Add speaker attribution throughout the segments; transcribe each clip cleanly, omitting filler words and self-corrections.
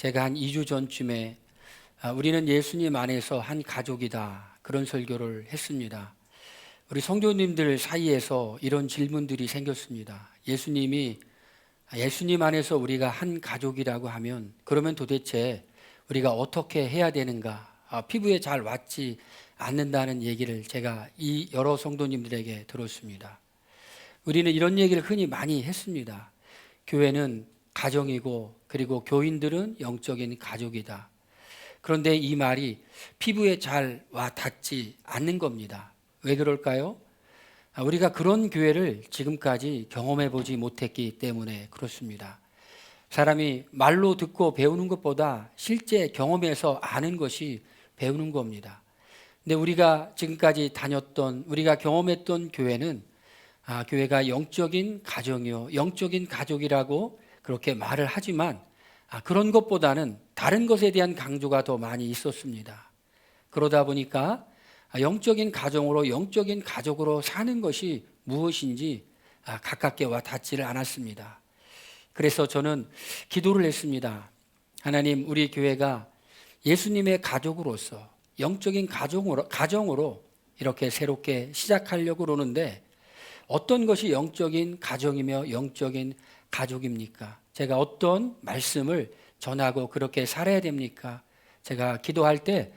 Speaker 1: 제가 한 2주 전쯤에 우리는 예수님 안에서 한 가족이다, 그런 설교를 했습니다. 우리 성도님들 사이에서 이런 질문들이 생겼습니다. 예수님 안에서 우리가 한 가족이라고 하면 그러면 도대체 우리가 어떻게 해야 되는가? 피부에 잘 와닿지 않는다는 얘기를 제가 이 여러 성도님들에게 들었습니다. 우리는 이런 얘기를 흔히 많이 했습니다. 교회는 가정이고 그리고 교인들은 영적인 가족이다. 그런데 이 말이 피부에 잘 와닿지 않는 겁니다. 왜 그럴까요? 우리가 그런 교회를 지금까지 경험해 보지 못했기 때문에 그렇습니다. 사람이 말로 듣고 배우는 것보다 실제 경험해서 아는 것이 배우는 겁니다. 근데 우리가 지금까지 다녔던, 우리가 경험했던 교회는 교회가 영적인 가정이요, 영적인 가족이라고 그렇게 말을 하지만 그런 것보다는 다른 것에 대한 강조가 더 많이 있었습니다. 그러다 보니까 영적인 가정으로, 영적인 가족으로 사는 것이 무엇인지 가깝게 와 닿지를 않았습니다. 그래서 저는 기도를 했습니다. 하나님, 우리 교회가 예수님의 가족으로서 영적인 가정으로 이렇게 새롭게 시작하려고 그러는데 어떤 것이 영적인 가정이며 영적인 가족입니까? 제가 어떤 말씀을 전하고 그렇게 살아야 됩니까? 제가 기도할 때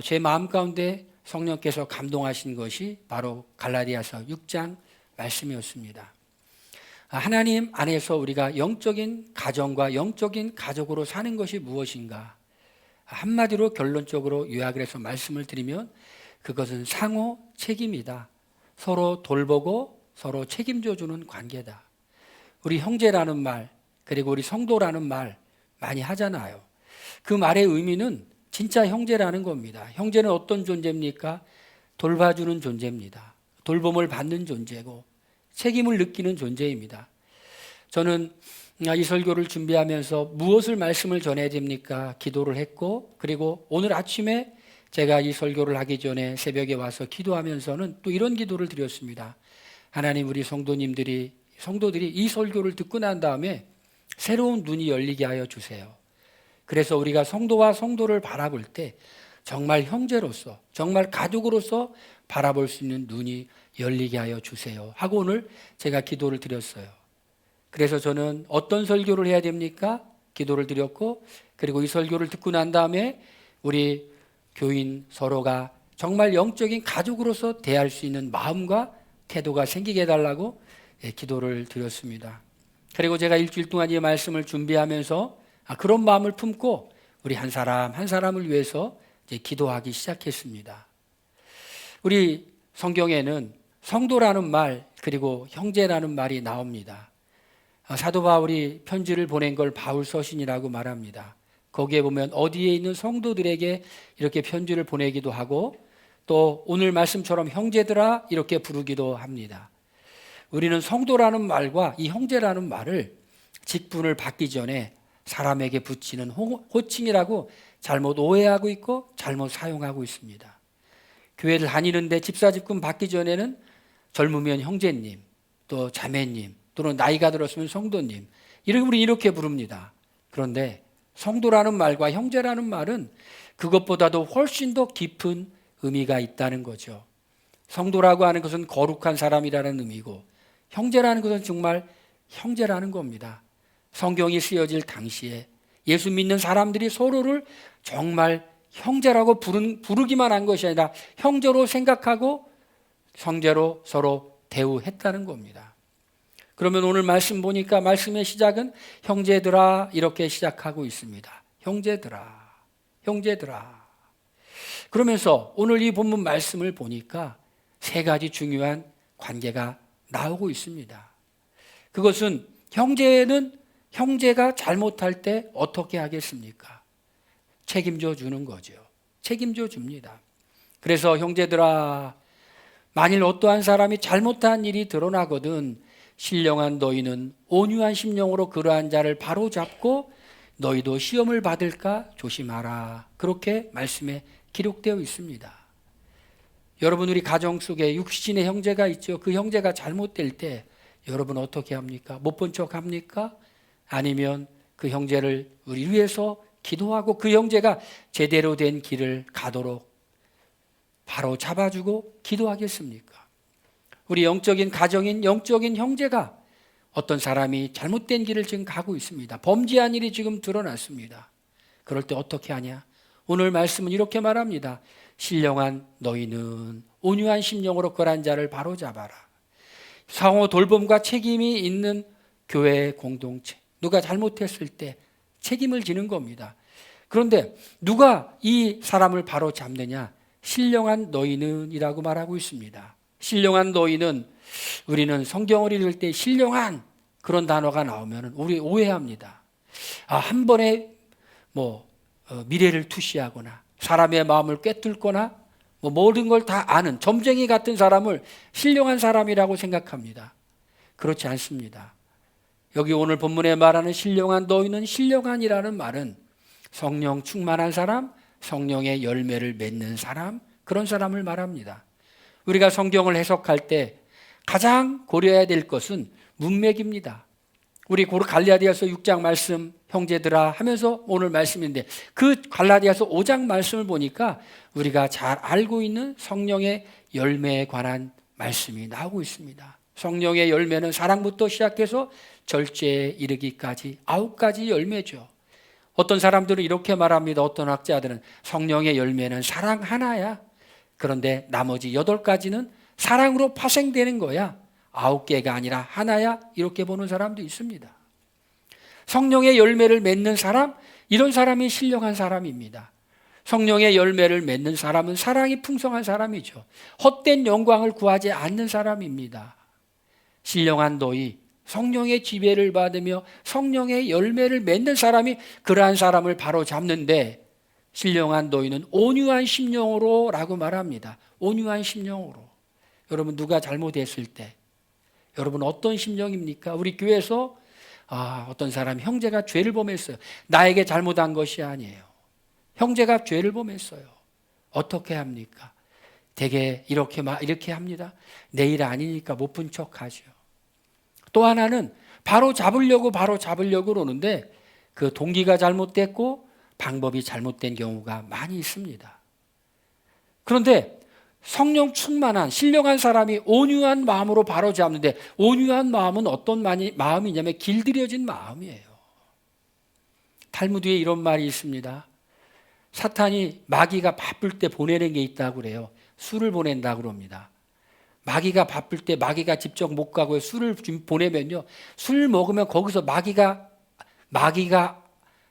Speaker 1: 제 마음 가운데 성령께서 감동하신 것이 바로 갈라디아서 6장 말씀이었습니다. 하나님 안에서 우리가 영적인 가정과 영적인 가족으로 사는 것이 무엇인가? 한마디로 결론적으로 요약을 해서 말씀을 드리면 그것은 상호 책임이다. 서로 돌보고 서로 책임져 주는 관계다. 우리 형제라는 말, 그리고 우리 성도라는 말 많이 하잖아요. 그 말의 의미는 진짜 형제라는 겁니다. 형제는 어떤 존재입니까? 돌봐주는 존재입니다. 돌봄을 받는 존재고 책임을 느끼는 존재입니다. 저는 이 설교를 준비하면서 무엇을 말씀을 전해야 됩니까? 기도를 했고, 그리고 오늘 아침에 제가 이 설교를 하기 전에 새벽에 와서 기도하면서는 또 이런 기도를 드렸습니다. 하나님, 우리 성도들이 이 설교를 듣고 난 다음에 새로운 눈이 열리게 하여 주세요. 그래서 우리가 성도와 성도를 바라볼 때 정말 형제로서, 정말 가족으로서 바라볼 수 있는 눈이 열리게 하여 주세요 하고 오늘 제가 기도를 드렸어요. 그래서 저는 어떤 설교를 해야 됩니까? 기도를 드렸고, 그리고 이 설교를 듣고 난 다음에 우리 교인 서로가 정말 영적인 가족으로서 대할 수 있는 마음과 태도가 생기게 해달라고 기도를 드렸습니다. 그리고 제가 일주일 동안 이 말씀을 준비하면서 그런 마음을 품고 우리 한 사람 한 사람을 위해서 이제 기도하기 시작했습니다. 우리 성경에는 성도라는 말, 그리고 형제라는 말이 나옵니다. 사도 바울이 편지를 보낸 걸 바울 서신이라고 말합니다. 거기에 보면 어디에 있는 성도들에게 이렇게 편지를 보내기도 하고 또 오늘 말씀처럼 형제들아 이렇게 부르기도 합니다. 우리는 성도라는 말과 이 형제라는 말을 직분을 받기 전에 사람에게 붙이는 호칭이라고 잘못 오해하고 있고 잘못 사용하고 있습니다. 교회를 다니는데 집사 직분 받기 전에는 젊으면 형제님, 또 자매님, 또는 나이가 들었으면 성도님, 우리 이렇게 부릅니다. 그런데 성도라는 말과 형제라는 말은 그것보다도 훨씬 더 깊은 의미가 있다는 거죠. 성도라고 하는 것은 거룩한 사람이라는 의미고 형제라는 것은 정말 형제라는 겁니다. 성경이 쓰여질 당시에 예수 믿는 사람들이 서로를 정말 형제라고 부르기만 한 것이 아니라 형제로 생각하고 형제로 서로 대우했다는 겁니다. 그러면 오늘 말씀 보니까 말씀의 시작은 형제들아 이렇게 시작하고 있습니다. 형제들아, 형제들아. 그러면서 오늘 이 본문 말씀을 보니까 세 가지 중요한 관계가 나오고 있습니다. 그것은 형제가 잘못할 때 어떻게 하겠습니까? 책임져 주는 거죠. 책임져 줍니다. 그래서 형제들아, 만일 어떠한 사람이 잘못한 일이 드러나거든 신령한 너희는 온유한 심령으로 그러한 자를 바로잡고 너희도 시험을 받을까 조심하라. 그렇게 말씀에 기록되어 있습니다. 여러분, 우리 가정 속에 육신의 형제가 있죠. 그 형제가 잘못될 때 여러분 어떻게 합니까? 못 본 척 합니까? 아니면 그 형제를 우리 위해서 기도하고 그 형제가 제대로 된 길을 가도록 바로 잡아주고 기도하겠습니까? 우리 영적인 가정인 영적인 형제가 어떤 사람이 잘못된 길을 지금 가고 있습니다. 범죄한 일이 지금 드러났습니다. 그럴 때 어떻게 하냐? 오늘 말씀은 이렇게 말합니다. 신령한 너희는 온유한 심령으로 그런 자를 바로잡아라. 상호 돌봄과 책임이 있는 교회 공동체. 누가 잘못했을 때 책임을 지는 겁니다. 그런데 누가 이 사람을 바로잡느냐? 신령한 너희는 이라고 말하고 있습니다. 신령한 너희는, 우리는 성경을 읽을 때 신령한 그런 단어가 나오면 우리 오해합니다. 한 번에 미래를 투시하거나 사람의 마음을 꿰뚫거나 모든 걸 다 아는 점쟁이 같은 사람을 신령한 사람이라고 생각합니다. 그렇지 않습니다. 여기 오늘 본문에 말하는 신령한 너희는, 신령한이라는 말은 성령 충만한 사람, 성령의 열매를 맺는 사람, 그런 사람을 말합니다. 우리가 성경을 해석할 때 가장 고려해야 될 것은 문맥입니다. 우리 갈라디아서 6장 말씀 형제들아 하면서 오늘 말씀인데, 그 갈라디아서 5장 말씀을 보니까 우리가 잘 알고 있는 성령의 열매에 관한 말씀이 나오고 있습니다. 성령의 열매는 사랑부터 시작해서 절제에 이르기까지 9가지 열매죠. 어떤 사람들은 이렇게 말합니다. 어떤 학자들은 성령의 열매는 사랑 하나야. 그런데 나머지 8가지는 사랑으로 파생되는 거야. 9개가 아니라 하나야. 이렇게 보는 사람도 있습니다. 성령의 열매를 맺는 사람, 이런 사람이 신령한 사람입니다. 성령의 열매를 맺는 사람은 사랑이 풍성한 사람이죠. 헛된 영광을 구하지 않는 사람입니다. 신령한 너희, 성령의 지배를 받으며 성령의 열매를 맺는 사람이 그러한 사람을 바로 잡는데, 신령한 너희는 온유한 심령으로 라고 말합니다. 온유한 심령으로. 여러분, 누가 잘못했을 때 여러분 어떤 심령입니까? 우리 교회에서 어떤 사람, 형제가 죄를 범했어요. 나에게 잘못한 것이 아니에요. 형제가 죄를 범했어요. 어떻게 합니까? 대개 이렇게 합니다. 내일 아니니까 못 본 척하죠. 또 하나는 바로 잡으려고 그러는데 그 동기가 잘못됐고 방법이 잘못된 경우가 많이 있습니다. 그런데 성령 충만한 신령한 사람이 온유한 마음으로 바로잡는데, 온유한 마음은 어떤 마음이냐면 길들여진 마음이에요. 탈무드에 이런 말이 있습니다. 사탄이 마귀가 바쁠 때 보내는 게 있다고 그래요. 술을 보낸다고 그럽니다. 마귀가 바쁠 때 마귀가 직접 못 가고 술을 보내면요, 술 먹으면 거기서 마귀가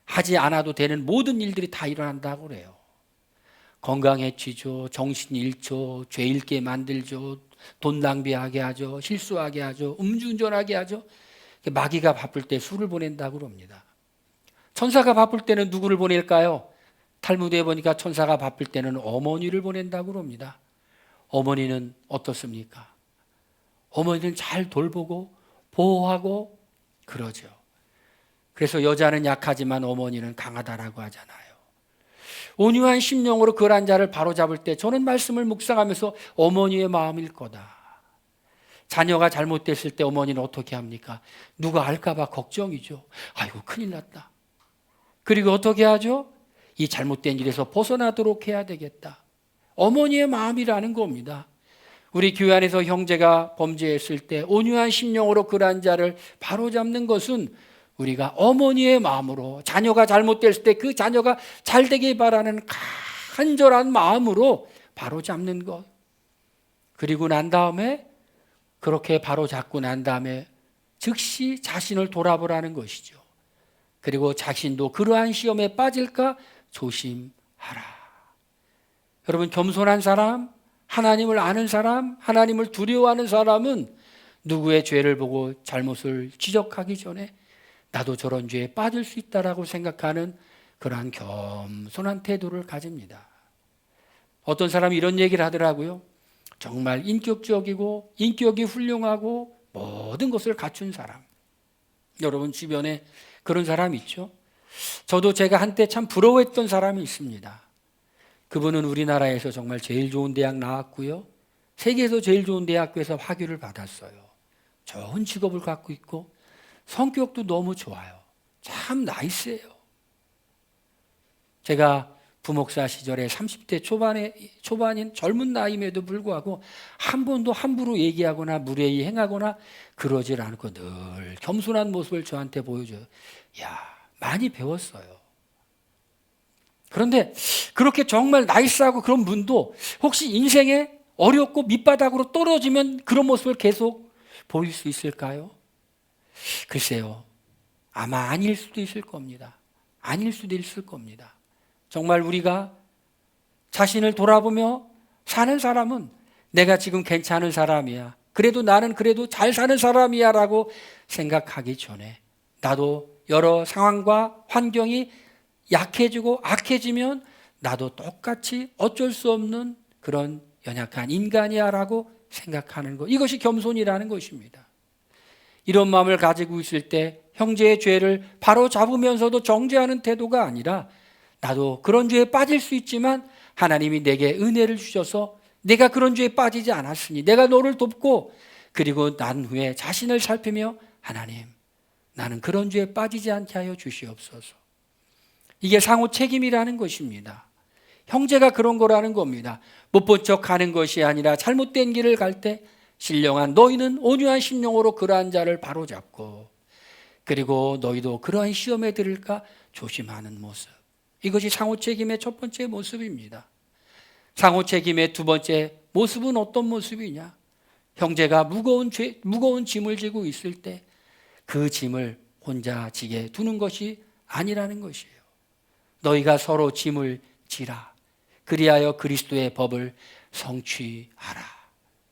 Speaker 1: 하지 않아도 되는 모든 일들이 다 일어난다고 그래요. 건강해지죠, 정신 잃죠, 죄 잃게 만들죠, 돈 낭비하게 하죠, 실수하게 하죠, 음주운전하게 하죠. 마귀가 바쁠 때 술을 보낸다고 그럽니다. 천사가 바쁠 때는 누구를 보낼까요? 탈무드에 보니까 천사가 바쁠 때는 어머니를 보낸다고 그럽니다. 어머니는 어떻습니까? 어머니는 잘 돌보고 보호하고 그러죠. 그래서 여자는 약하지만 어머니는 강하다라고 하잖아요. 온유한 심령으로 그런 자를 바로잡을 때 저는 말씀을 묵상하면서 어머니의 마음일 거다. 자녀가 잘못됐을 때 어머니는 어떻게 합니까? 누가 알까 봐 걱정이죠. 아이고 큰일 났다. 그리고 어떻게 하죠? 이 잘못된 일에서 벗어나도록 해야 되겠다. 어머니의 마음이라는 겁니다. 우리 교회 안에서 형제가 범죄했을 때 온유한 심령으로 그러한 자를 바로잡는 것은 우리가 어머니의 마음으로, 자녀가 잘못됐을 때 그 자녀가 잘 되길 바라는 간절한 마음으로 바로잡는 것. 그리고 난 다음에, 그렇게 바로잡고 난 다음에 즉시 자신을 돌아보라는 것이죠. 그리고 자신도 그러한 시험에 빠질까 조심하라. 여러분, 겸손한 사람, 하나님을 아는 사람, 하나님을 두려워하는 사람은 누구의 죄를 보고 잘못을 지적하기 전에 나도 저런 죄에 빠질 수 있다라고 생각하는 그러한 겸손한 태도를 가집니다. 어떤 사람이 이런 얘기를 하더라고요. 정말 인격적이고 인격이 훌륭하고 모든 것을 갖춘 사람. 여러분 주변에 그런 사람 있죠? 저도 제가 한때 참 부러워했던 사람이 있습니다. 그분은 우리나라에서 정말 제일 좋은 대학 나왔고요, 세계에서 제일 좋은 대학교에서 학위를 받았어요. 좋은 직업을 갖고 있고 성격도 너무 좋아요. 참 나이스해요. 제가 부목사 시절에 30대 초반인 젊은 나이임에도 불구하고 한 번도 함부로 얘기하거나 무례히 행하거나 그러질 않고 늘 겸손한 모습을 저한테 보여줘요. 야, 많이 배웠어요. 그런데 그렇게 정말 나이스하고 그런 분도 혹시 인생에 어렵고 밑바닥으로 떨어지면 그런 모습을 계속 보일 수 있을까요? 글쎄요. 아마 아닐 수도 있을 겁니다. 아닐 수도 있을 겁니다. 정말 우리가 자신을 돌아보며 사는 사람은 내가 지금 괜찮은 사람이야. 그래도 나는 그래도 잘 사는 사람이야 라고 생각하기 전에 나도 여러 상황과 환경이 약해지고 악해지면 나도 똑같이 어쩔 수 없는 그런 연약한 인간이야 라고 생각하는 것. 이것이 겸손이라는 것입니다. 이런 마음을 가지고 있을 때 형제의 죄를 바로 잡으면서도 정죄하는 태도가 아니라 나도 그런 죄에 빠질 수 있지만 하나님이 내게 은혜를 주셔서 내가 그런 죄에 빠지지 않았으니 내가 너를 돕고 그리고 난 후에 자신을 살피며 하나님 나는 그런 죄에 빠지지 않게 하여 주시옵소서. 이게 상호 책임이라는 것입니다. 형제가 그런 거라는 겁니다. 못 본 척 하는 것이 아니라 잘못된 길을 갈 때 신령한 너희는 온유한 심령으로 그러한 자를 바로잡고 그리고 너희도 그러한 시험에 들을까 조심하는 모습. 이것이 상호 책임의 첫 번째 모습입니다. 상호 책임의 두 번째 모습은 어떤 모습이냐? 형제가 무거운 짐을 지고 있을 때 그 짐을 혼자 지게 두는 것이 아니라는 것이에요. 너희가 서로 짐을 지라. 그리하여 그리스도의 법을 성취하라.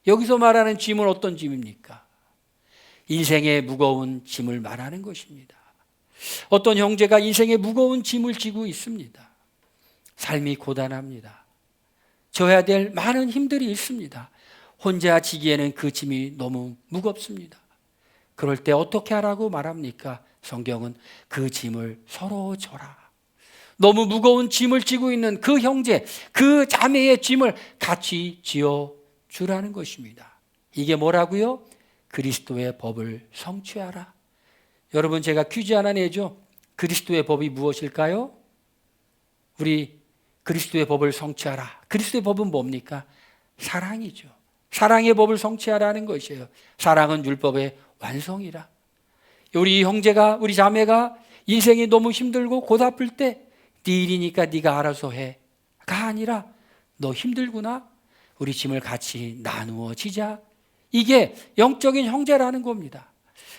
Speaker 1: 여기서 말하는 짐은 어떤 짐입니까? 인생의 무거운 짐을 말하는 것입니다. 어떤 형제가 인생의 무거운 짐을 지고 있습니다. 삶이 고단합니다. 져야 될 많은 힘들이 있습니다. 혼자 지기에는 그 짐이 너무 무겁습니다. 그럴 때 어떻게 하라고 말합니까? 성경은 그 짐을 서로 져라. 너무 무거운 짐을 지고 있는 그 형제, 그 자매의 짐을 같이 지어 주라는 것입니다. 이게 뭐라고요? 그리스도의 법을 성취하라. 여러분 제가 퀴즈 하나 내죠. 그리스도의 법이 무엇일까요? 우리 그리스도의 법을 성취하라. 그리스도의 법은 뭡니까? 사랑이죠. 사랑의 법을 성취하라는 것이에요. 사랑은 율법의 완성이라. 우리 형제가 우리 자매가 인생이 너무 힘들고 고달플 때 네 일이니까 네가 알아서 해가 아니라 너 힘들구나. 우리 짐을 같이 나누어 지자. 이게 영적인 형제라는 겁니다.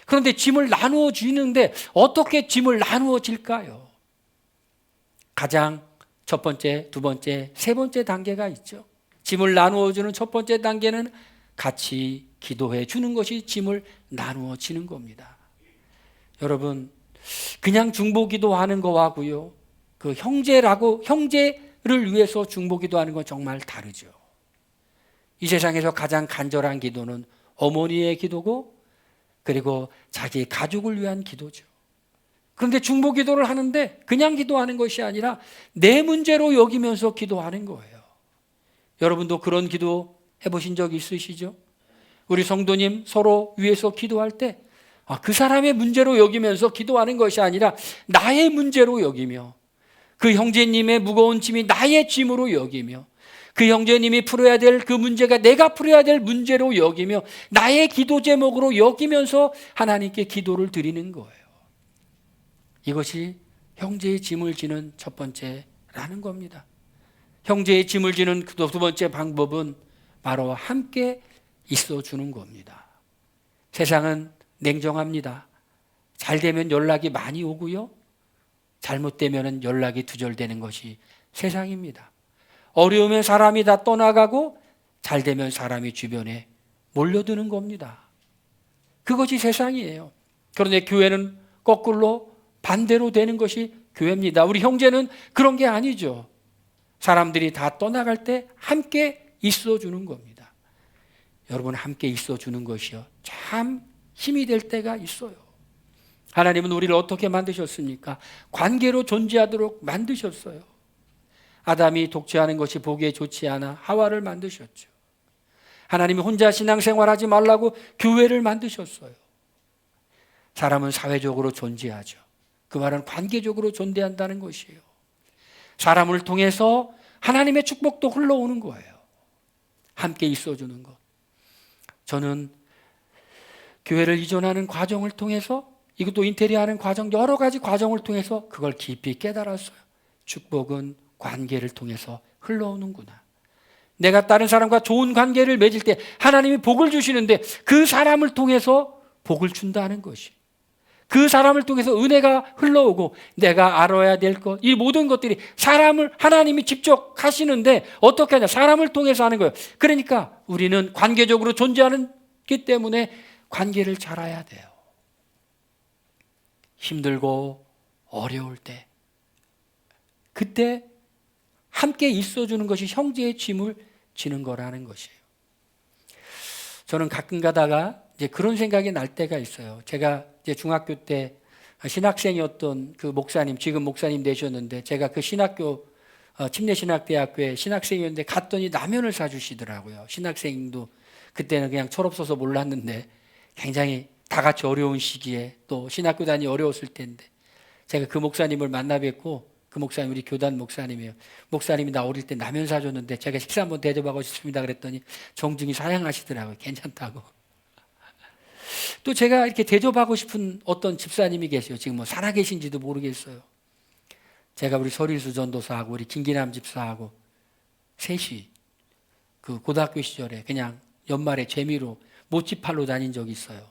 Speaker 1: 그런데 짐을 나누어 주는데 어떻게 짐을 나누어 질까요? 가장 첫 번째, 두 번째, 세 번째 단계가 있죠. 짐을 나누어 주는 첫 번째 단계는 같이 기도해 주는 것이 짐을 나누어 지는 겁니다. 여러분, 그냥 중보기도하는 거하고요. 그 형제를 위해서 중보기도하는 건 정말 다르죠. 이 세상에서 가장 간절한 기도는 어머니의 기도고 그리고 자기 가족을 위한 기도죠. 그런데 중보기도를 하는데 그냥 기도하는 것이 아니라 내 문제로 여기면서 기도하는 거예요. 여러분도 그런 기도 해보신 적 있으시죠? 우리 성도님 서로 위해서 기도할 때 그 사람의 문제로 여기면서 기도하는 것이 아니라 나의 문제로 여기며 그 형제님의 무거운 짐이 나의 짐으로 여기며 그 형제님이 풀어야 될 그 문제가 내가 풀어야 될 문제로 여기며 나의 기도 제목으로 여기면서 하나님께 기도를 드리는 거예요. 이것이 형제의 짐을 지는 첫 번째라는 겁니다. 형제의 짐을 지는 두 번째 방법은 바로 함께 있어주는 겁니다. 세상은 냉정합니다. 잘 되면 연락이 많이 오고요. 잘못되면 연락이 두절되는 것이 세상입니다. 어려우면 사람이 다 떠나가고 잘 되면 사람이 주변에 몰려드는 겁니다. 그것이 세상이에요. 그런데 교회는 거꾸로 반대로 되는 것이 교회입니다. 우리 형제는 그런 게 아니죠. 사람들이 다 떠나갈 때 함께 있어주는 겁니다. 여러분 함께 있어주는 것이요 참 힘이 될 때가 있어요. 하나님은 우리를 어떻게 만드셨습니까? 관계로 존재하도록 만드셨어요. 아담이 독재하는 것이 보기에 좋지 않아 하와를 만드셨죠. 하나님이 혼자 신앙생활하지 말라고 교회를 만드셨어요. 사람은 사회적으로 존재하죠. 그 말은 관계적으로 존재한다는 것이에요. 사람을 통해서 하나님의 축복도 흘러오는 거예요. 함께 있어주는 것. 저는 교회를 이전하는 과정을 통해서, 이것도 인테리어하는 과정, 여러 가지 과정을 통해서 그걸 깊이 깨달았어요. 축복은 관계를 통해서 흘러오는구나. 내가 다른 사람과 좋은 관계를 맺을 때 하나님이 복을 주시는데 그 사람을 통해서 복을 준다는 것이, 그 사람을 통해서 은혜가 흘러오고 내가 알아야 될 것, 이 모든 것들이 사람을 하나님이 직접 하시는데 어떻게 하냐? 사람을 통해서 하는 거예요. 그러니까 우리는 관계적으로 존재하기 때문에 관계를 잘 알아야 돼요. 힘들고 어려울 때, 그때 함께 있어주는 것이 형제의 짐을 지는 거라는 것이에요. 저는 가끔 가다가 이제 그런 생각이 날 때가 있어요. 제가 이제 중학교 때 신학생이었던 그 목사님, 지금 목사님 되셨는데, 제가 그 신학교 침례신학대학교에 신학생이었는데 갔더니 라면을 사주시더라고요. 신학생도 그때는 그냥 철없어서 몰랐는데 굉장히 다 같이 어려운 시기에, 또 신학교 다니기 어려웠을 때인데 제가 그 목사님을 만나 뵙고, 그 목사님 우리 교단 목사님이에요. 목사님이 나 어릴 때 라면 사줬는데 제가 식사 한번 대접하고 싶습니다 그랬더니 정중히 사양하시더라고요. 괜찮다고. 또 제가 이렇게 대접하고 싶은 어떤 집사님이 계세요. 지금 뭐 살아계신지도 모르겠어요. 제가 우리 서린수 전도사하고 우리 김기남 집사하고 셋이 그 고등학교 시절에 그냥 연말에 재미로 모찌팔로 다닌 적이 있어요.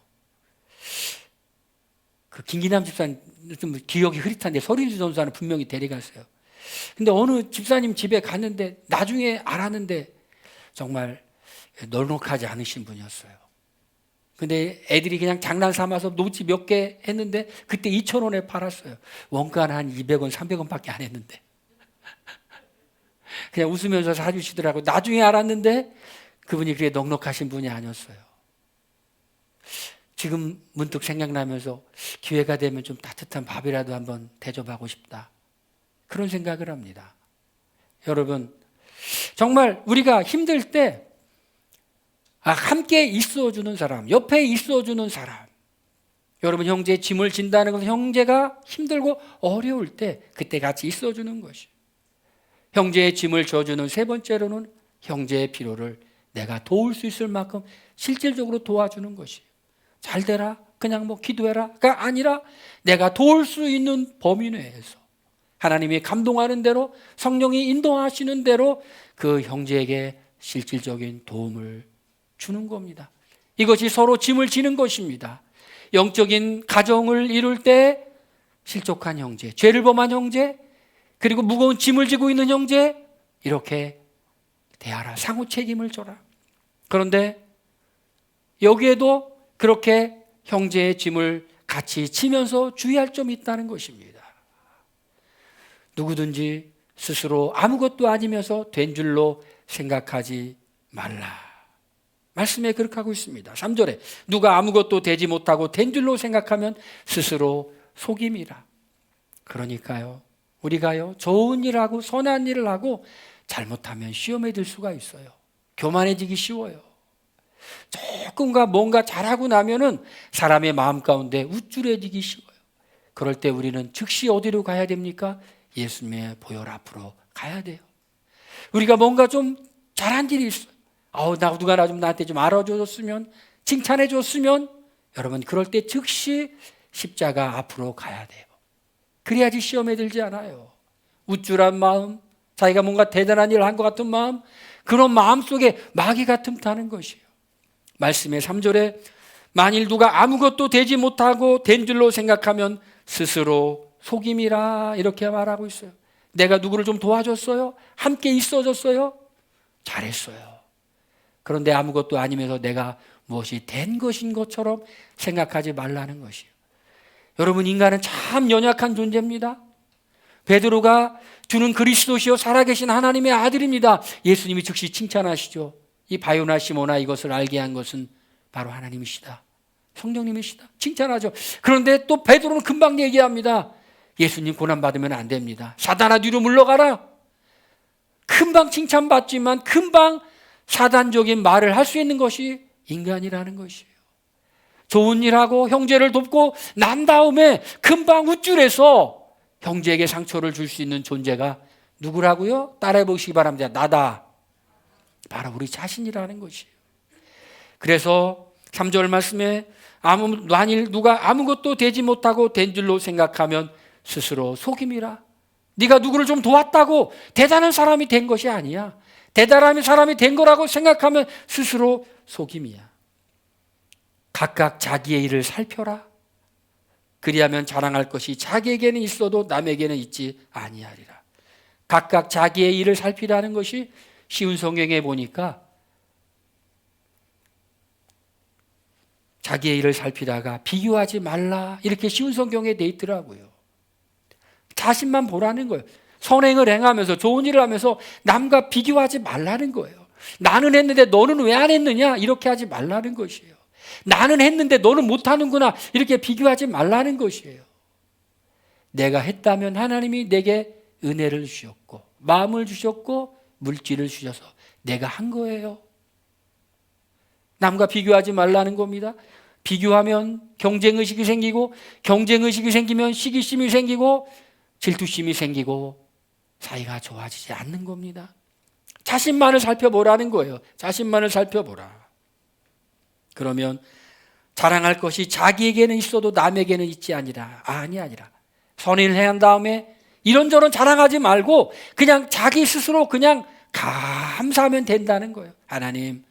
Speaker 1: 그 김기남 집사님 좀 기억이 흐릿한데 서린수 전도사는 분명히 데려갔어요. 근데 어느 집사님 집에 갔는데 나중에 알았는데 정말 넉넉하지 않으신 분이었어요. 근데 애들이 그냥 장난 삼아서 노지 몇 개 했는데 그때 2,000원에 팔았어요. 원가는 한 200원, 300원밖에 안 했는데. 그냥 웃으면서 사주시더라고요. 나중에 알았는데 그분이 그렇게 넉넉하신 분이 아니었어요. 지금 문득 생각나면서 기회가 되면 좀 따뜻한 밥이라도 한번 대접하고 싶다, 그런 생각을 합니다. 여러분, 정말 우리가 힘들 때 함께 있어주는 사람, 옆에 있어주는 사람, 여러분 형제의 짐을 진다는 것은 형제가 힘들고 어려울 때 그때 같이 있어주는 것이, 형제의 짐을 져주는 세 번째로는 형제의 필요를 내가 도울 수 있을 만큼 실질적으로 도와주는 것이, 잘 되라, 그냥 뭐 기도해라가 아니라 내가 도울 수 있는 범위 내에서 하나님이 감동하는 대로, 성령이 인도하시는 대로 그 형제에게 실질적인 도움을 주는 겁니다. 이것이 서로 짐을 지는 것입니다. 영적인 가정을 이룰 때 실족한 형제, 죄를 범한 형제, 그리고 무거운 짐을 지고 있는 형제, 이렇게 대하라, 상호 책임을 져라. 그런데 여기에도 그렇게 형제의 짐을 같이 지면서 주의할 점이 있다는 것입니다. 누구든지 스스로 아무것도 아니면서 된 줄로 생각하지 말라. 말씀에 그렇게 하고 있습니다. 3절에 누가 아무것도 되지 못하고 된 줄로 생각하면 스스로 속임이라. 그러니까요, 우리가요 좋은 일하고 선한 일을 하고 잘못하면 시험에 들 수가 있어요. 교만해지기 쉬워요. 조금가 뭔가 잘하고 나면은 사람의 마음 가운데 우쭐해지기 쉬워요. 그럴 때 우리는 즉시 어디로 가야 됩니까? 예수님의 보혈 앞으로 가야 돼요. 우리가 뭔가 좀 잘한 일이 있어요. 누가 나한테 좀 알아줬으면, 칭찬해줬으면, 여러분 그럴 때 즉시 십자가 앞으로 가야 돼요. 그래야지 시험에 들지 않아요. 우쭐한 마음, 자기가 뭔가 대단한 일을 한 것 같은 마음, 그런 마음 속에 마귀가 틈타는 것이에요. 말씀의 3절에 만일 누가 아무것도 되지 못하고 된 줄로 생각하면 스스로 속임이라, 이렇게 말하고 있어요. 내가 누구를 좀 도와줬어요? 함께 있어줬어요? 잘했어요. 그런데 아무것도 아니면서 내가 무엇이 된 것인 것처럼 생각하지 말라는 것이에요. 여러분, 인간은 참 연약한 존재입니다. 베드로가 주는 그리스도시요 살아계신 하나님의 아들입니다. 예수님이 즉시 칭찬하시죠. 이 바요나 시모나, 이것을 알게 한 것은 바로 하나님이시다, 성령님이시다, 칭찬하죠. 그런데 또 베드로는 금방 얘기합니다. 예수님 고난받으면 안 됩니다. 사단아 뒤로 물러가라. 금방 칭찬받지만 금방 사단적인 말을 할 수 있는 것이 인간이라는 것이에요. 좋은 일하고 형제를 돕고 난 다음에 금방 우쭐해서 형제에게 상처를 줄 수 있는 존재가 누구라고요? 따라해 보시기 바랍니다. 나다. 바로 우리 자신이라는 것이에요. 그래서 3절 말씀에 만일 누가 아무것도 되지 못하고 된 줄로 생각하면 스스로 속임이라. 네가 누구를 좀 도왔다고 대단한 사람이 된 것이 아니야. 대단한 사람이 된 거라고 생각하면 스스로 속임이야. 각각 자기의 일을 살펴라. 그리하면 자랑할 것이 자기에게는 있어도 남에게는 있지 아니하리라. 각각 자기의 일을 살피라는 것이 쉬운 성경에 보니까 자기의 일을 살피다가 비교하지 말라 이렇게 쉬운 성경에 돼 있더라고요. 자신만 보라는 거예요. 선행을 행하면서 좋은 일을 하면서 남과 비교하지 말라는 거예요. 나는 했는데 너는 왜 안 했느냐 이렇게 하지 말라는 것이에요. 나는 했는데 너는 못하는구나 이렇게 비교하지 말라는 것이에요. 내가 했다면 하나님이 내게 은혜를 주셨고 마음을 주셨고 물질을 주셔서 내가 한 거예요. 남과 비교하지 말라는 겁니다. 비교하면 경쟁의식이 생기고 경쟁의식이 생기면 시기심이 생기고 질투심이 생기고 사이가 좋아지지 않는 겁니다. 자신만을 살펴보라는 거예요. 자신만을 살펴보라. 그러면 자랑할 것이 자기에게는 있어도 남에게는 있지 아니라 선인을 행한 다음에 이런저런 자랑하지 말고 그냥 자기 스스로 그냥 감사하면 된다는 거예요. 하나님,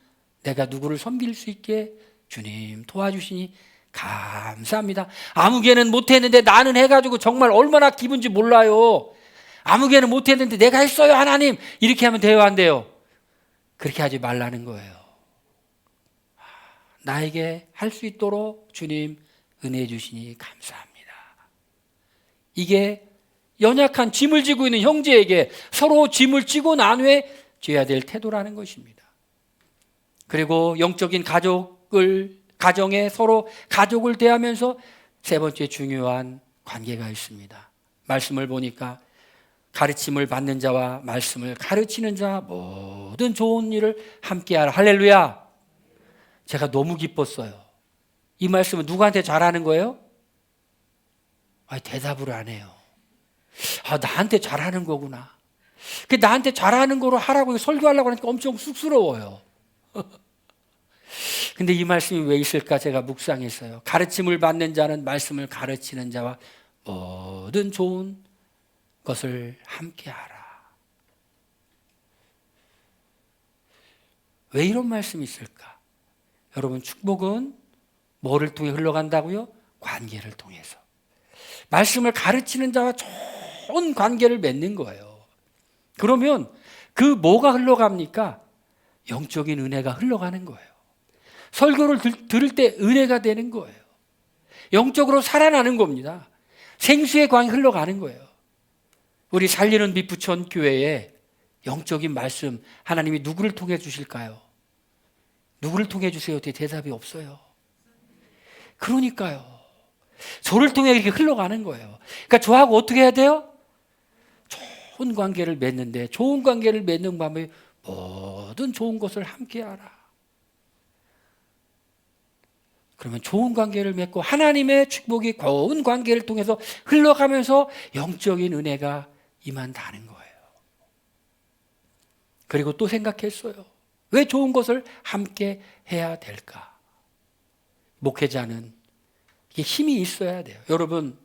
Speaker 1: 내가 누구를 섬길 수 있게 주님 도와주시니 감사합니다. 아무개는 못했는데 나는 해가지고 정말 얼마나 기분인지 몰라요. 아무개는 못했는데 내가 했어요 하나님. 이렇게 하면 돼요 안 돼요? 그렇게 하지 말라는 거예요. 나에게 할 수 있도록 주님 은혜 주시니 감사합니다. 이게 연약한 짐을 지고 있는 형제에게 서로 짐을 지고 난 후에 져야 될 태도라는 것입니다. 그리고 영적인 가정에 서로 가족을 대하면서 세 번째 중요한 관계가 있습니다. 말씀을 보니까 가르침을 받는 자와 말씀을 가르치는 자 모든 좋은 일을 함께하라. 할렐루야. 제가 너무 기뻤어요. 이 말씀은 누구한테 잘하는 거예요? 대답을 안 해요. 나한테 잘하는 거구나. 나한테 잘하는 거로 하라고 설교하려고 하니까 엄청 쑥스러워요. 근데 이 말씀이 왜 있을까 제가 묵상했어요. 가르침을 받는 자는 말씀을 가르치는 자와 모든 좋은 것을 함께하라. 왜 이런 말씀이 있을까? 여러분, 축복은 뭐를 통해 흘러간다고요? 관계를 통해서. 말씀을 가르치는 자와 좋은 관계를 맺는 거예요. 그러면 그 뭐가 흘러갑니까? 영적인 은혜가 흘러가는 거예요. 설교를 들을 때 은혜가 되는 거예요. 영적으로 살아나는 겁니다. 생수의 강이 흘러가는 거예요. 우리 살리는 빛 부천 교회에 영적인 말씀 하나님이 누구를 통해 주실까요? 누구를 통해 주세요? 대답이 없어요. 그러니까요. 저를 통해 이렇게 흘러가는 거예요. 그러니까 저하고 어떻게 해야 돼요? 좋은 관계를 맺는데 좋은 관계를 맺는 방법이 모든 좋은 것을 함께하라. 그러면 좋은 관계를 맺고 하나님의 축복이 고운 관계를 통해서 흘러가면서 영적인 은혜가 임한다는 거예요. 그리고 또 생각했어요. 왜 좋은 것을 함께 해야 될까? 목회자는 이게 힘이 있어야 돼요. 여러분,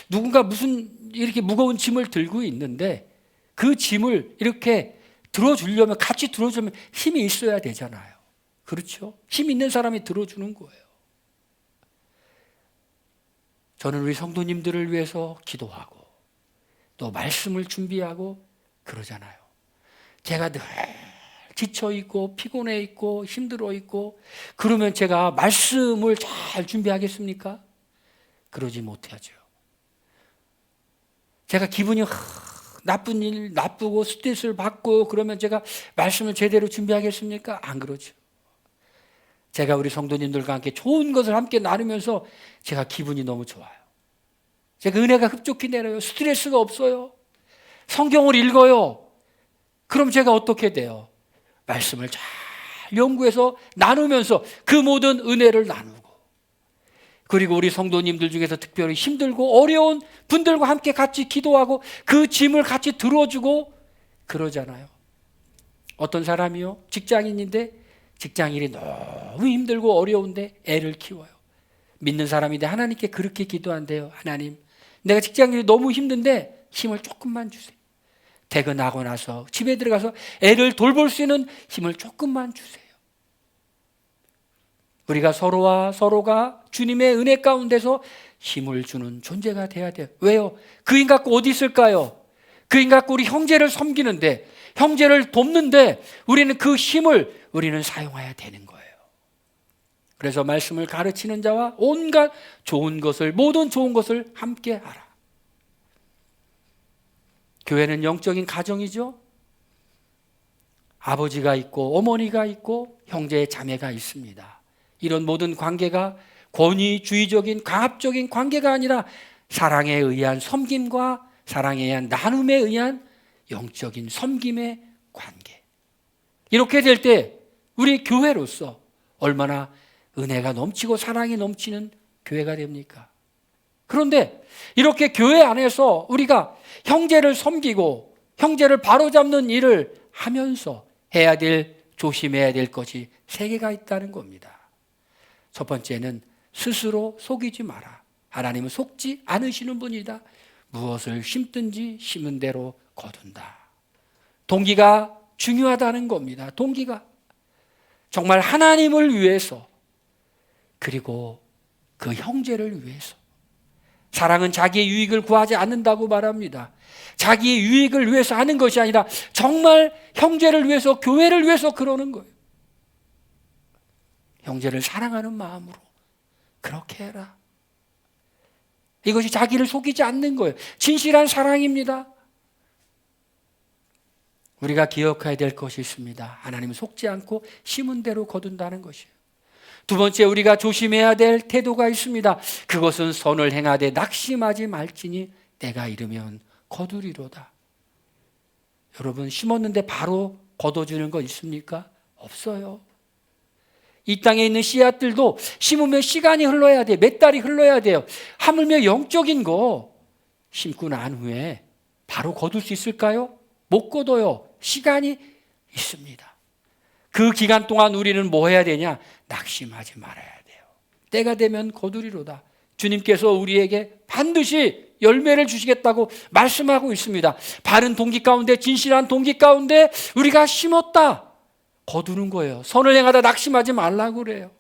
Speaker 1: 누군가 무슨 이렇게 무거운 짐을 들고 있는데 그 짐을 이렇게 들어주려면 같이 들어주면 힘이 있어야 되잖아요. 그렇죠? 힘 있는 사람이 들어주는 거예요. 저는 우리 성도님들을 위해서 기도하고 또 말씀을 준비하고 그러잖아요. 제가 늘 지쳐 있고 피곤해 있고 힘들어 있고 그러면 제가 말씀을 잘 준비하겠습니까? 그러지 못하죠. 제가 기분이 나쁜 일, 나쁘고 스트레스를 받고 그러면 제가 말씀을 제대로 준비하겠습니까? 안 그러죠. 제가 우리 성도님들과 함께 좋은 것을 함께 나누면서 제가 기분이 너무 좋아요. 제가 은혜가 흡족히 내려요. 스트레스가 없어요. 성경을 읽어요. 그럼 제가 어떻게 돼요? 말씀을 잘 연구해서 나누면서 그 모든 은혜를 나누고 그리고 우리 성도님들 중에서 특별히 힘들고 어려운 분들과 함께 같이 기도하고 그 짐을 같이 들어주고 그러잖아요. 어떤 사람이요, 직장인인데 직장일이 너무 힘들고 어려운데 애를 키워요. 믿는 사람인데 하나님께 그렇게 기도한대요. 하나님, 내가 직장일이 너무 힘든데 힘을 조금만 주세요. 퇴근하고 나서 집에 들어가서 애를 돌볼 수 있는 힘을 조금만 주세요. 우리가 서로와 서로가 주님의 은혜 가운데서 힘을 주는 존재가 돼야 돼요. 왜요? 그 힘 갖고 어디 있을까요? 그 힘 갖고 우리 형제를 섬기는데, 형제를 돕는데 우리는 그 힘을 우리는 사용해야 되는 거예요. 그래서 말씀을 가르치는 자와 온갖 좋은 것을, 모든 좋은 것을 함께 하라. 교회는 영적인 가정이죠. 아버지가 있고 어머니가 있고 형제 자매가 있습니다. 이런 모든 관계가 권위주의적인 강압적인 관계가 아니라 사랑에 의한 섬김과 사랑에 의한 나눔에 의한 영적인 섬김의 관계. 이렇게 될 때 우리 교회로서 얼마나 은혜가 넘치고 사랑이 넘치는 교회가 됩니까? 그런데 이렇게 교회 안에서 우리가 형제를 섬기고 형제를 바로잡는 일을 하면서 해야 될, 조심해야 될 것이 세 개가 있다는 겁니다. 첫 번째는 스스로 속이지 마라. 하나님은 속지 않으시는 분이다. 무엇을 심든지 심은 대로 거둔다. 동기가 중요하다는 겁니다. 동기가 정말 하나님을 위해서, 그리고 그 형제를 위해서. 사랑은 자기의 유익을 구하지 않는다고 말합니다. 자기의 유익을 위해서 하는 것이 아니라 정말 형제를 위해서, 교회를 위해서 그러는 거예요. 형제를 사랑하는 마음으로 그렇게 해라. 이것이 자기를 속이지 않는 거예요. 진실한 사랑입니다. 우리가 기억해야 될 것이 있습니다. 하나님은 속지 않고 심은 대로 거둔다는 것이에요. 두 번째, 우리가 조심해야 될 태도가 있습니다. 그것은 선을 행하되 낙심하지 말지니 때가 이르면 거두리로다. 여러분, 심었는데 바로 거둬주는 거 있습니까? 없어요. 이 땅에 있는 씨앗들도 심으면 시간이 흘러야 돼요. 몇 달이 흘러야 돼요. 하물며 영적인 거 심고 난 후에 바로 거둘 수 있을까요? 못 거둬요. 시간이 있습니다. 그 기간 동안 우리는 뭐 해야 되냐? 낙심하지 말아야 돼요. 때가 되면 거두리로다. 주님께서 우리에게 반드시 열매를 주시겠다고 말씀하고 있습니다. 바른 동기 가운데, 진실한 동기 가운데 우리가 심었다, 거두는 거예요. 선을 행하다 낙심하지 말라고 그래요.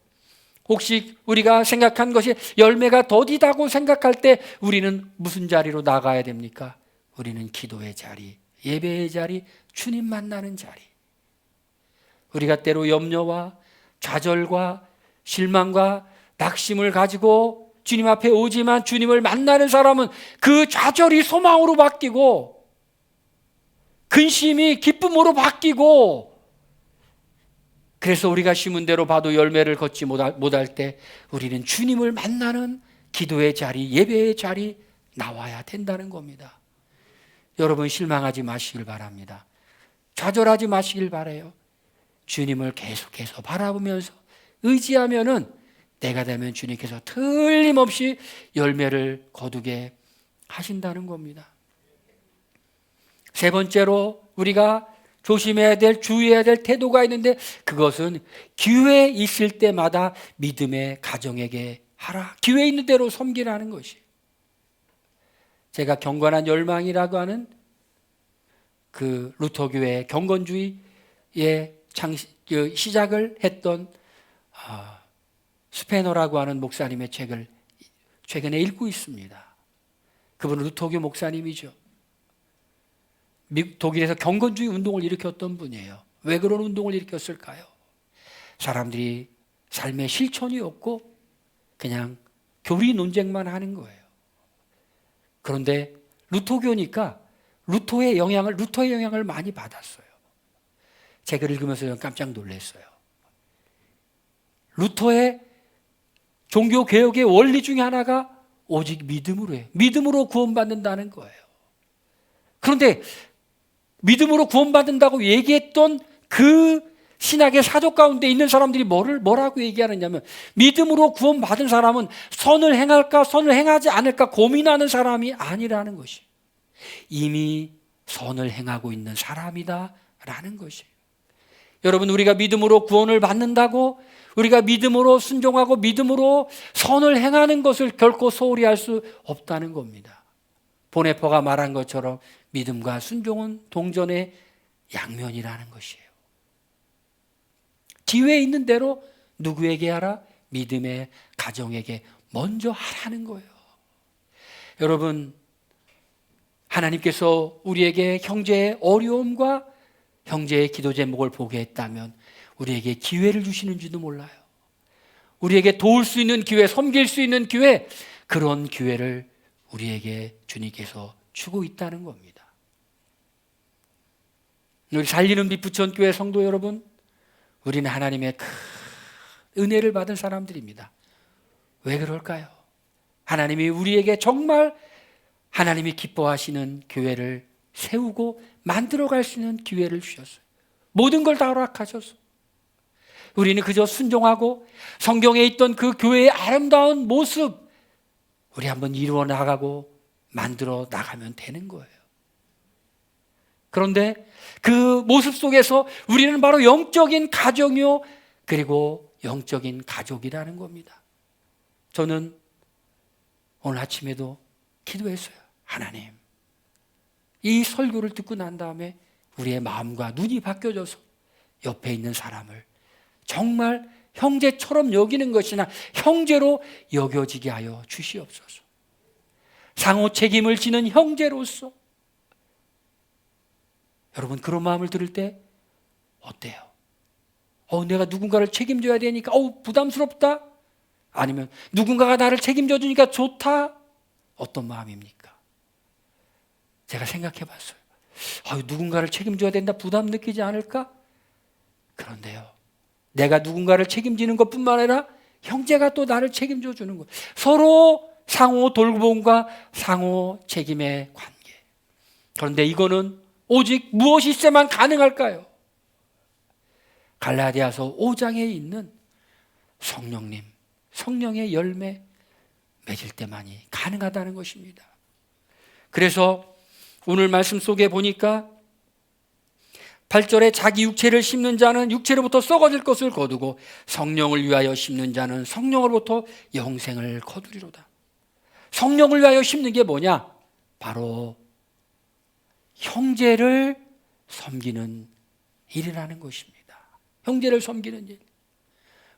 Speaker 1: 혹시 우리가 생각한 것이 열매가 더디다고 생각할 때 우리는 무슨 자리로 나가야 됩니까? 우리는 기도의 자리, 예배의 자리, 주님 만나는 자리. 우리가 때로 염려와 좌절과 실망과 낙심을 가지고 주님 앞에 오지만 주님을 만나는 사람은 그 좌절이 소망으로 바뀌고 근심이 기쁨으로 바뀌고, 그래서 우리가 심은 대로 봐도 열매를 걷지 못할 때 우리는 주님을 만나는 기도의 자리, 예배의 자리 나와야 된다는 겁니다. 여러분, 실망하지 마시길 바랍니다. 좌절하지 마시길 바라요. 주님을 계속해서 바라보면서 의지하면은 때가 되면 주님께서 틀림없이 열매를 거두게 하신다는 겁니다. 세 번째로 우리가 조심해야 될, 주의해야 될 태도가 있는데, 그것은 기회 있을 때마다 믿음의 가정에게 하라. 기회 있는 대로 섬기라는 것이. 제가 경건한 열망이라고 하는 그 루터교회 경건주의의 시작을 했던 스페너라고 하는 목사님의 책을 최근에 읽고 있습니다. 그분은 루터교 목사님이죠. 독일에서 경건주의 운동을 일으켰던 분이에요. 왜 그런 운동을 일으켰을까요? 사람들이 삶에 실천이 없고 그냥 교리 논쟁만 하는 거예요. 그런데 루터교니까 루터의 영향을 많이 받았어요. 책을 읽으면서 깜짝 놀랐어요. 루터의 종교개혁의 원리 중에 하나가 오직 믿음으로 해요. 믿음으로 구원받는다는 거예요. 그런데 믿음으로 구원받는다고 얘기했던 그 신학의 사조 가운데 있는 사람들이 뭐라고 얘기하느냐면, 믿음으로 구원받은 사람은 선을 행할까 선을 행하지 않을까 고민하는 사람이 아니라는 것이, 이미 선을 행하고 있는 사람이다 라는 것이에요. 여러분, 우리가 믿음으로 구원을 받는다고 우리가 믿음으로 순종하고 믿음으로 선을 행하는 것을 결코 소홀히 할 수 없다는 겁니다. 보네퍼가 말한 것처럼 믿음과 순종은 동전의 양면이라는 것이에요. 기회 있는 대로 누구에게 하라? 믿음의 가정에게 먼저 하라는 거예요. 여러분, 하나님께서 우리에게 형제의 어려움과 형제의 기도 제목을 보게 했다면 우리에게 기회를 주시는지도 몰라요. 우리에게 도울 수 있는 기회, 섬길 수 있는 기회, 그런 기회를 우리에게 주님께서 주고 있다는 겁니다. 우리 살리는 빛 부천교회 성도 여러분, 우리는 하나님의 큰 은혜를 받은 사람들입니다. 왜 그럴까요? 하나님이 우리에게 정말 하나님이 기뻐하시는 교회를 세우고 만들어갈 수 있는 기회를 주셨어요. 모든 걸 다 허락하셨어요. 우리는 그저 순종하고 성경에 있던 그 교회의 아름다운 모습 우리 한번 이루어 나가고 만들어 나가면 되는 거예요. 그런데 그 모습 속에서 우리는 바로 영적인 가정이요, 그리고 영적인 가족이라는 겁니다. 저는 오늘 아침에도 기도했어요. 하나님, 이 설교를 듣고 난 다음에 우리의 마음과 눈이 바뀌어져서 옆에 있는 사람을 정말 형제처럼 여기는 것이나 형제로 여겨지게 하여 주시옵소서. 상호 책임을 지는 형제로서 여러분, 그런 마음을 들을 때 어때요? 내가 누군가를 책임져야 되니까 부담스럽다? 아니면 누군가가 나를 책임져 주니까 좋다? 어떤 마음입니까? 제가 생각해 봤어요. 누군가를 책임져야 된다, 부담 느끼지 않을까? 그런데요, 내가 누군가를 책임지는 것뿐만 아니라 형제가 또 나를 책임져 주는 것, 서로 상호 돌봄과 상호 책임의 관계. 그런데 이거는 오직 무엇이 있어야만 가능할까요? 갈라디아서 5장에 있는 성령님, 성령의 열매 맺을 때만이 가능하다는 것입니다. 그래서 오늘 말씀 속에 보니까 8절에 자기 육체를 심는 자는 육체로부터 썩어질 것을 거두고 성령을 위하여 심는 자는 성령으로부터 영생을 거두리로다. 성령을 위하여 심는 게 뭐냐? 바로 형제를 섬기는 일이라는 것입니다. 형제를 섬기는 일.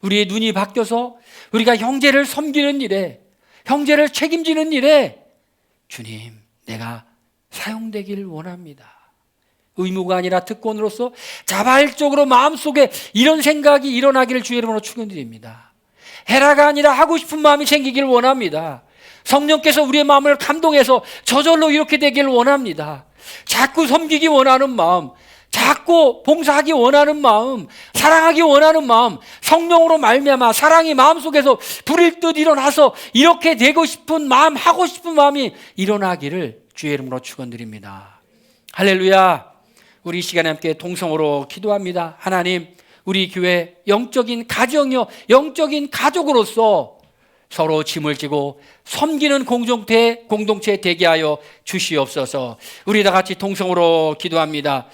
Speaker 1: 우리의 눈이 바뀌어서 우리가 형제를 섬기는 일에, 형제를 책임지는 일에 주님, 내가 사용되기를 원합니다. 의무가 아니라 특권으로서 자발적으로 마음속에 이런 생각이 일어나기를 주의 이름으로 축원드립니다. 해라가 아니라 하고 싶은 마음이 생기기를 원합니다. 성령께서 우리의 마음을 감동해서 저절로 이렇게 되기를 원합니다. 자꾸 섬기기 원하는 마음, 자꾸 봉사하기 원하는 마음, 사랑하기 원하는 마음, 성령으로 말미암아 사랑이 마음속에서 불일 듯 일어나서 이렇게 되고 싶은 마음, 하고 싶은 마음이 일어나기를 주의 이름으로 축원드립니다. 할렐루야. 우리 이 시간에 함께 동성으로 기도합니다. 하나님, 우리 교회 영적인 가정이요, 영적인 가족으로서 서로 짐을 지고 섬기는 공동체 되게 하여 주시옵소서. 우리 다 같이 동성으로 기도합니다.